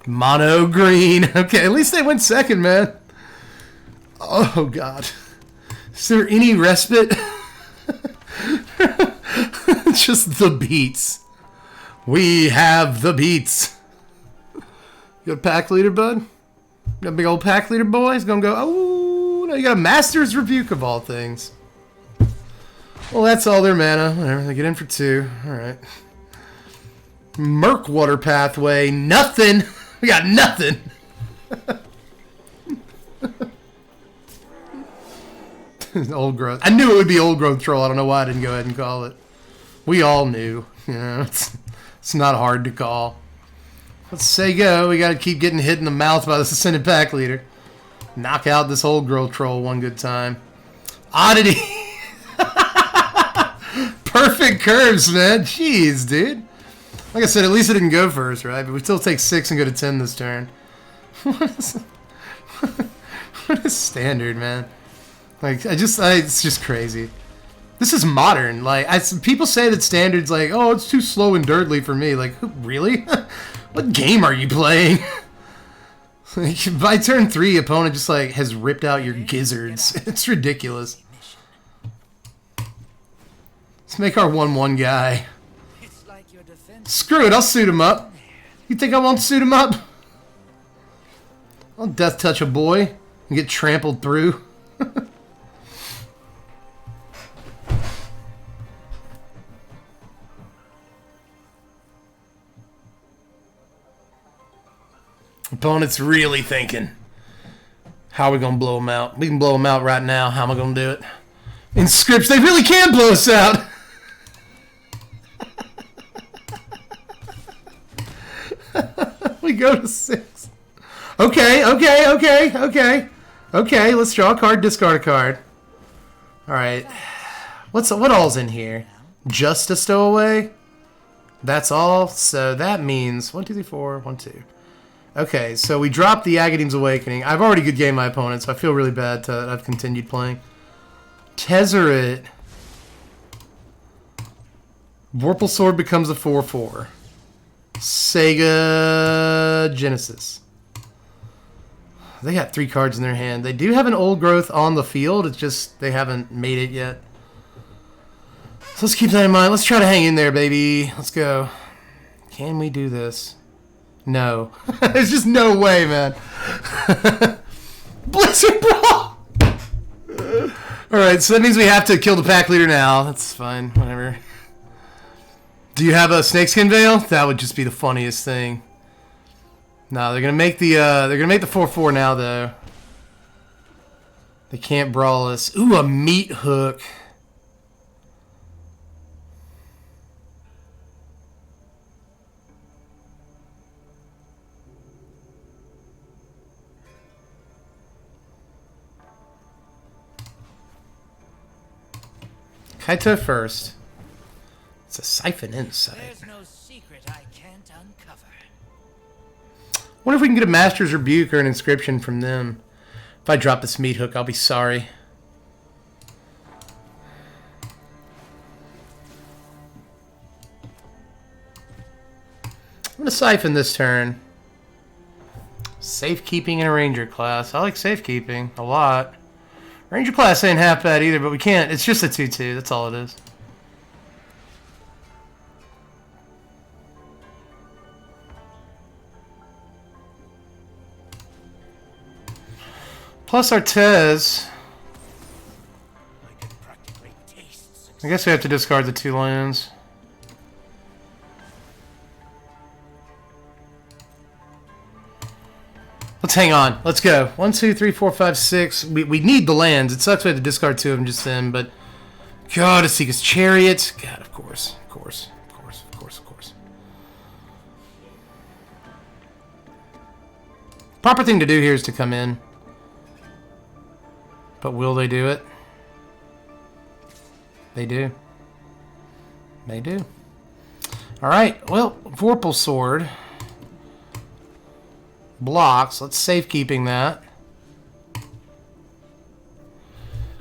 Mono green. Okay, at least they went second, man. Oh, God. Is there any respite? Just the beats. We have the beats. You got a pack leader, bud? You got a big old pack leader boy? He's going to go, oh, no, you got a Master's Rebuke of all things. Well, that's all their mana. Whatever, they get in for 2. All right. Murkwater Pathway. Nothing. We got nothing. Old growth. I knew it would be old growth troll. I don't know why I didn't go ahead and call it. We all knew. You know, it's not hard to call. Let's say go. We got to keep getting hit in the mouth by this ascended pack leader. Knock out this old growth troll one good time. Oddity. Perfect curves, man. Jeez, dude. Like I said, at least it didn't go first, right? But we still take 6 and go to 10 this turn. What is standard, man? Like, it's just crazy. This is modern. Like, people say that standard's like, oh, it's too slow and dirtly for me. Like, really? What game are you playing? Like, by turn 3, opponent just like has ripped out your gizzards. It's ridiculous. Let's make our 1/1 guy. Screw it, I'll suit him up. You think I won't suit him up? I'll death touch a boy and get trampled through. Opponent's really thinking, how are we going to blow him out? We can blow him out right now. How am I going to do it? In scripts, they really can blow us out. We go to 6. Okay. Let's draw a card, discard a card. All right. What all's in here? Just a stowaway? That's all. So that means 1, 2, 3, 4, 1, 2. Okay, so we dropped the Agadeem's Awakening. I've already good game my opponent, so I feel really bad that I've continued playing. Tezzeret. Vorpal Sword becomes a 4/4. Sega Genesis. They got 3 cards in their hand. They do have an old growth on the field. It's just they haven't made it yet. So let's keep that in mind. Let's try to hang in there, baby. Let's go. Can we do this? No. There's just no way, man. Blizzard Brawl! Alright, so that means we have to kill the pack leader now. That's fine, whatever. Do you have a snakeskin veil? That would just be the funniest thing. No, they're gonna make the 4/4 now though. They can't brawl us. Ooh, a meat hook. Kaito first. It's a siphon inside. There's no secret I can't uncover. Wonder if we can get a Master's Rebuke or an inscription from them. If I drop this meat hook, I'll be sorry. I'm going to siphon this turn. Safekeeping in a Ranger class. I like safekeeping a lot. Ranger class ain't half bad either, but we can't. It's just a 2/2. That's all it is. Plus our Tez. I guess we have to discard the 2 lands. Let's hang on. Let's go. 1, 2, 3, 4, 5, 6. We need the lands. It sucks we had to discard 2 of them just then, but God, to Seeker's Chariot. God, of course. Proper thing to do here is to come in. But will they do it? They do. They do. Alright, well, Vorpal Sword. Blocks. Let's safekeeping that.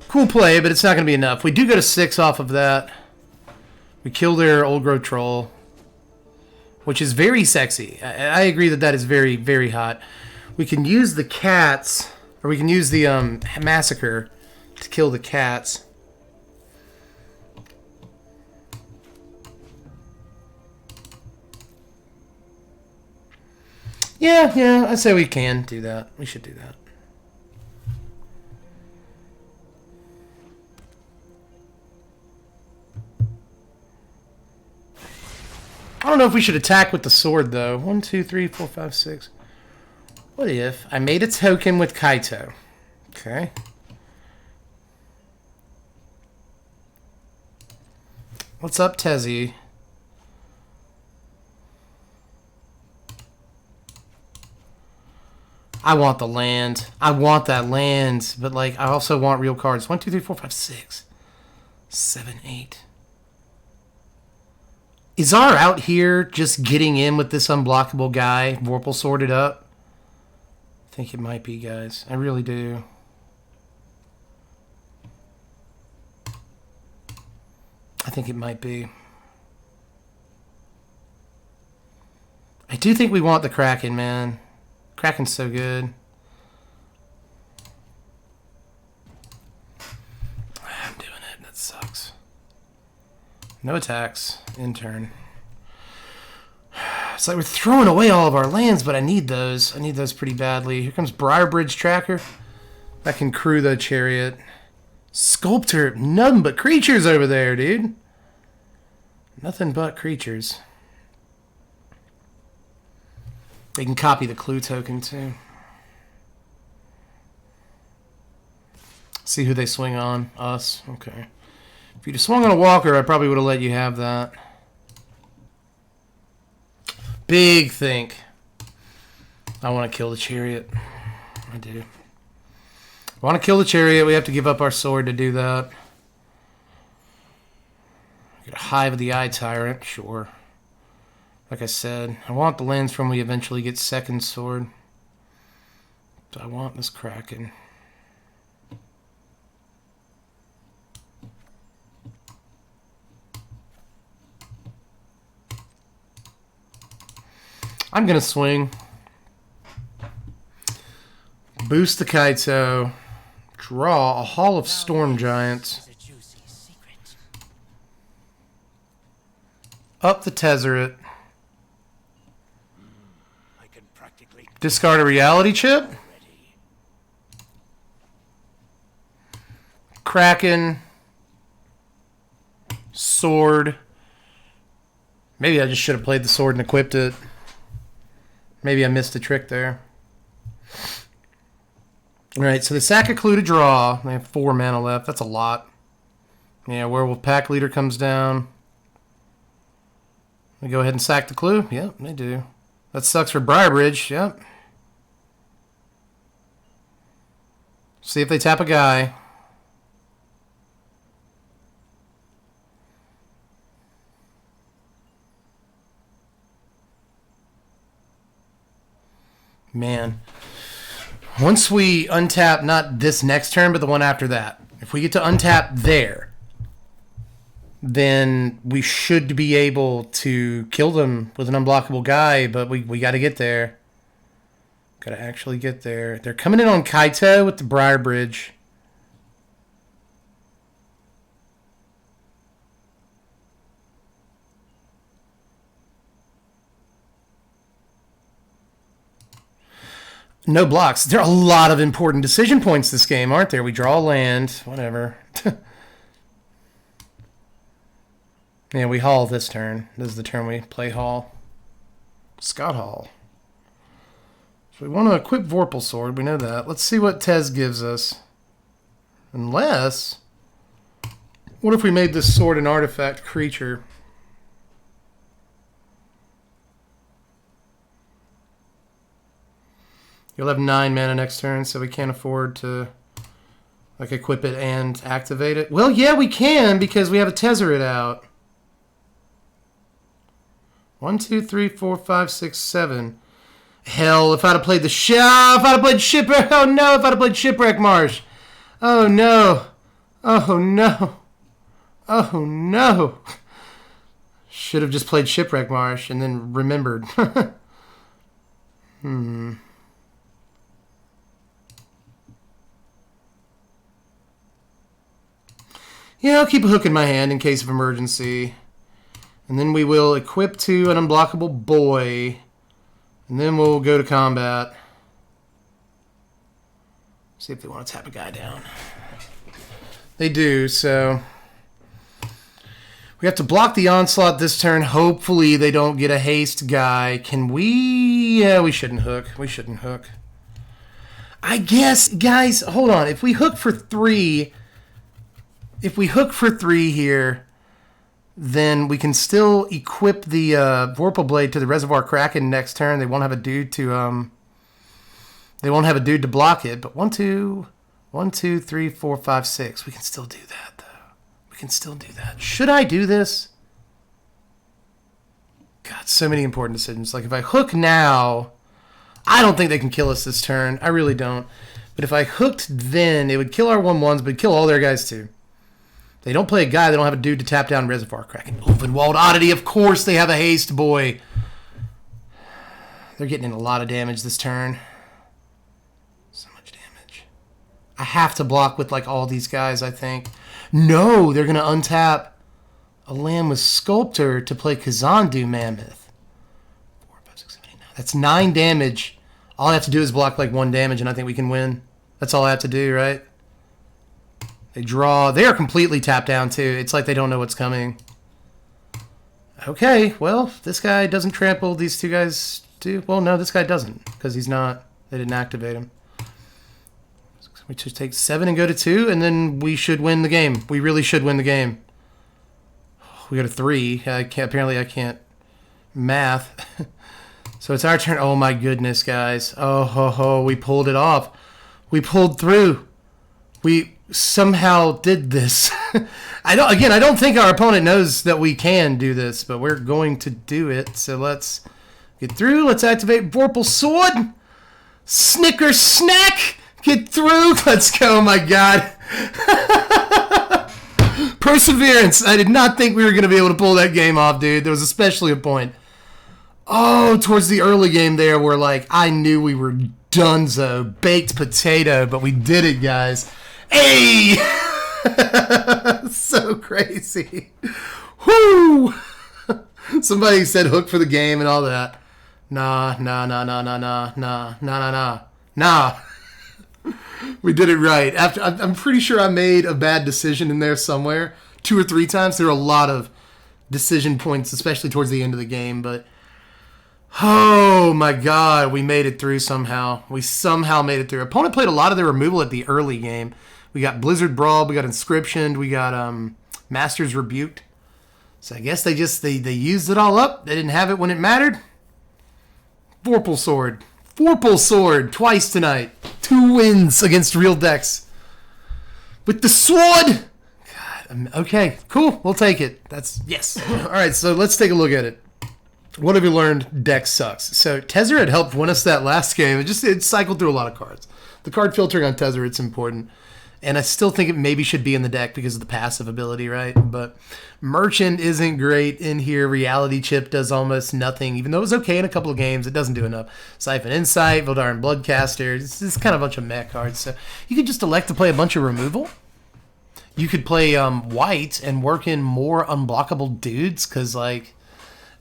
Cool play, but it's not going to be enough. We do go to 6 off of that. We kill their old growth troll, which is very sexy. I agree that that is very, very hot. We can use the cats, or we can use the massacre to kill the cats. Yeah, I say we can do that. We should do that. I don't know if we should attack with the sword, though. 1, 2, 3, 4, 5, 6. What if I made a token with Kaito? Okay. What's up, Tezzy? I want the land. I want that land. But, like, I also want real cards. 1, 2, 3, 4, 5, 6, 7, 8. Is our out here just getting in with this unblockable guy? Vorpal sorted up? I think it might be, guys. I really do. I think it might be. I do think we want the Kraken, man. Kraken's so good. I'm doing it. That sucks. No attacks. In turn. It's like we're throwing away all of our lands, but I need those. I need those pretty badly. Here comes Briarbridge Tracker. That can crew the Chariot. Sculptor. Nothing but creatures over there, dude. Nothing but creatures. They can copy the clue token, too. See who they swing on. Us. Okay. If you'd have swung on a Walker, I probably would have let you have that. Big think. I want to kill the Chariot. I do. I want to kill the Chariot. We have to give up our sword to do that. Get a Hive of the Eye Tyrant. Sure. Like I said, I want the lands from we eventually get second sword. So I want this Kraken. I'm going to swing. Boost the Kaito. Draw a Hall of Storm Giants. Up the Tezzeret. Discard a reality chip. Kraken. Sword. Maybe I just should have played the sword and equipped it. Maybe I missed a trick there. Alright, so they sack a clue to draw. They have 4 mana left. That's a lot. Yeah, Werewolf Pack Leader comes down. They go ahead and sack the clue. Yep, they do. That sucks for Briarbridge. Yep. See if they tap a guy. Man. Once we untap, not this next turn, but the one after that. If we get to untap there, then we should be able to kill them with an unblockable guy, but we got to get there. Got to actually get there. They're coming in on Kaito with the Briarbridge. No blocks. There are a lot of important decision points this game, aren't there? We draw land, whatever. Yeah, we haul this turn. This is the turn we play haul. Scott Hall. So we want to equip Vorpal Sword. We know that. Let's see what Tez gives us. Unless... What if we made this sword an artifact creature? You'll have 9 mana next turn, so we can't afford to like equip it and activate it. Well, yeah, we can because we have a Tezzeret out. 1, 2, 3, 4, 5, 6, 7. Hell, if I'd have played the Shipwreck. Oh no, if I'd have played Shipwreck Marsh. Oh no. Oh no. Oh no. Should have just played Shipwreck Marsh and then remembered. Yeah, I'll keep a hook in my hand in case of emergency. And then we will equip to an unblockable boy. And then we'll go to combat. See if they want to tap a guy down. They do, so... We have to block the onslaught this turn. Hopefully they don't get a haste guy. Can we... Yeah, we shouldn't hook. We shouldn't hook. I guess, guys, hold on. If we hook for 3... If we hook for 3 here, then we can still equip the Vorpal Blade to the Reservoir Kraken next turn. They won't have a dude to block it. But 1, 2, 3, 4, 5, 6. We can still do that though. We can still do that. Should I do this? God, so many important decisions. Like if I hook now, I don't think they can kill us this turn. I really don't. But if I hooked then, it would kill our 1/1s, but it'd kill all their guys too. They don't play a guy. They don't have a dude to tap down Reservoir Kraken. Open-walled Oddity. Of course they have a haste boy. They're getting in a lot of damage this turn. So much damage. I have to block with like all these guys, I think. No, they're going to untap a land with Sculptor to play Kazandu Mammoth. 4, 5, 6, 7, 8, 9. That's 9 damage. All I have to do is block like 1 damage, and I think we can win. That's all I have to do, right? They draw. They are completely tapped down, too. It's like they don't know what's coming. Okay, well, this guy doesn't trample. These two guys do. Well, no, this guy doesn't, because he's not. They didn't activate him. So we just take 7 and go to 2, and then we should win the game. We really should win the game. We go to 3. Apparently, I can't math. So it's our turn. Oh, my goodness, guys. Oh, ho, ho. We pulled it off. We pulled through. We somehow did this. I don't think our opponent knows that we can do this, but we're going to do it. So let's get through. Let's activate Vorpal Sword. Snicker Snack. Get through. Let's go. Oh, my God. Perseverance. I did not think we were going to be able to pull that game off, dude. There was especially a point. Oh, towards the early game there where, like, I knew we were donezo. Baked potato, but we did it, guys. Hey! So crazy. Whoo! Somebody said hook for the game and all that. Nah. We did it right. I'm pretty sure I made a bad decision in there somewhere. 2 or 3 times. There were a lot of decision points, especially towards the end of the game, but oh my God, we made it through somehow. We somehow made it through. Opponent played a lot of their removal at the early game. We got Blizzard Brawl, we got Inscription, we got Masters Rebuked. So I guess they used it all up. They didn't have it when it mattered. Vorpal Sword. Vorpal Sword twice tonight. 2 wins against real decks. With the sword! God, okay, cool. We'll take it. That's, yes. All right, so let's take a look at it. What have you learned? Deck sucks. So Tezzeret helped win us that last game. It cycled through a lot of cards. The card filtering on Tezzeret's important. And I still think it maybe should be in the deck because of the passive ability, right? But Merchant isn't great in here. Reality Chip does almost nothing. Even though it was okay in a couple of games, it doesn't do enough. Siphon Insight, Voldaren Bloodcaster. It's kind of a bunch of meh cards. So you could just elect to play a bunch of removal. You could play white and work in more unblockable dudes because, like,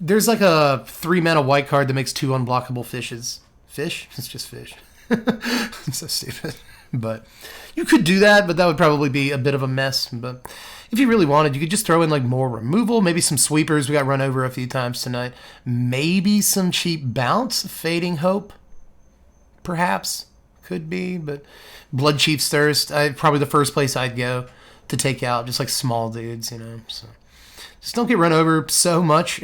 there's like a 3-mana white card that makes 2 unblockable fishes. Fish? It's just fish. It's so stupid. But you could do that, but that would probably be a bit of a mess. But if you really wanted, you could just throw in like more removal, maybe some sweepers. We got run over a few times tonight. Maybe some cheap bounce, Fading Hope, perhaps. Could be, but Blood Chief's Thirst, probably the first place I'd go to take out, just like small dudes, you know. So just don't get run over so much.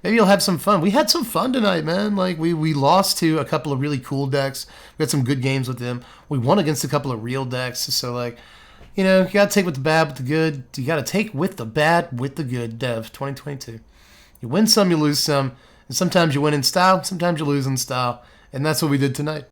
Maybe you'll have some fun. We had some fun tonight, man. Like, we lost to a couple of really cool decks. We had some good games with them. We won against a couple of real decks. So, like, you know, you got to take with the bad, with the good. You got to take with the bad, with the good, Dev 2022. You win some, you lose some. And sometimes you win in style, sometimes you lose in style. And that's what we did tonight.